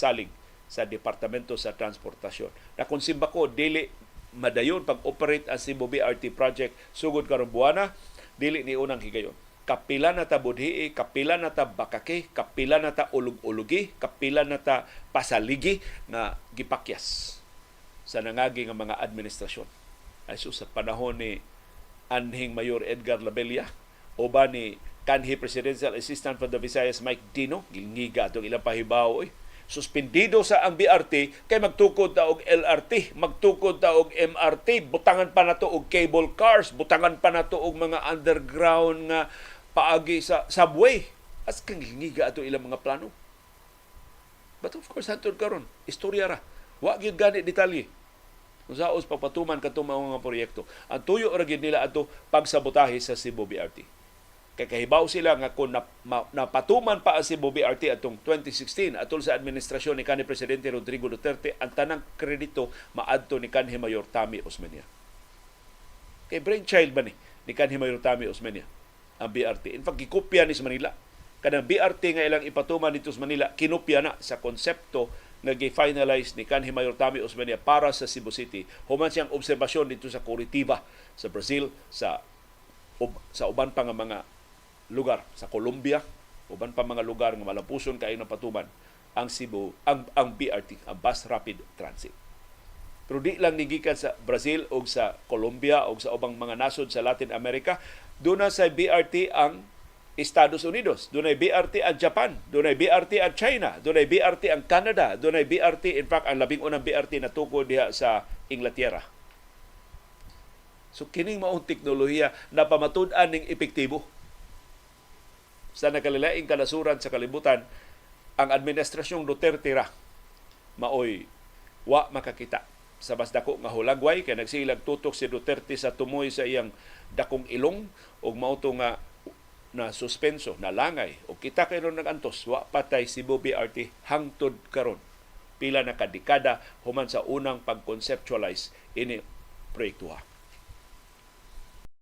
pasalig sa Departamento sa Transportasyon. Na kung simbako dili madayon pag-operate ang Cebu BRT project sugod karong buwana, dili ni unang higayon. Kapila na ta budhi, kapila na ta bakake, kapila na ta ulug-ulugi, kapila na ta pasaligi na gipakyas sa nangagi nga mga administrasyon. Ay sa panahon ni Anhing Mayor Edgar Labella o ba ni kanhi Presidential Assistant for the Visayas Mike Dino, gilngiga itong ilang pahibaw. Suspendido sa ang BRT kay magtukod ta og LRT, magtukod ta og MRT, butangan pa nato og cable cars, butangan pa nato og mga underground nga paagi sa subway. As kang hingiga ato ilang mga plano. But of course, hantod karon, istorya ra. Wa gyud gani detalye. Kung saos papatuman katong mga proyekto. Ang tuyo ra gyud nila ato pagsabotahe sa Cebu BRT. Kay kahibaw sila nga kung napatuman pa ang Cebu BRT atong 2016 atol sa administrasyon ni kanhi Presidente Rodrigo Duterte, ang tanang kredito maadto ni kanhi Mayor Tami Osmeña. Kay brainchild ba ni kanhi Mayor Tami Osmeña ang BRT. In fact, gikopya ni sa Manila. Kanang BRT nga ilang ipatuman dito sa Manila, kinopya na sa konsepto nga gi-finalize ni kanhi Mayor Tami Osmeña para sa Cebu City. Human siyang obserbasyon dito sa Curitiba, sa Brazil, sa uban pa nga mga lugar, sa Colombia, uban pa mga lugar nga malampuson kayo na patuman ang Cebu, ang BRT, ang Bus Rapid Transit. Pero di lang nigikan sa Brazil o sa Colombia o sa ubang mga nasod sa Latin America. Doon na sa BRT ang Estados Unidos, doon ay BRT ang Japan, doon ay BRT ang China, doon ay BRT ang Canada, doon ay BRT, in fact, ang labing unang BRT na tukod diha sa Inglaterra. So, kining maong teknolohiya na pamatud-an ng epektibo. Sa nakalilaing kanasuran sa kalibutan, ang administrasyong Duterte ra maoy wa makakita sa mas dako nga hulagway kay nagsilag tutok si Duterte sa tumoy sa iyang dakong ilong ug mao to nga na suspenso, na langay o kita kayo nagantos wa patay Cebu BRT hangtod karon pila na kadekada human sa unang pag-conceptualize ini proyekto.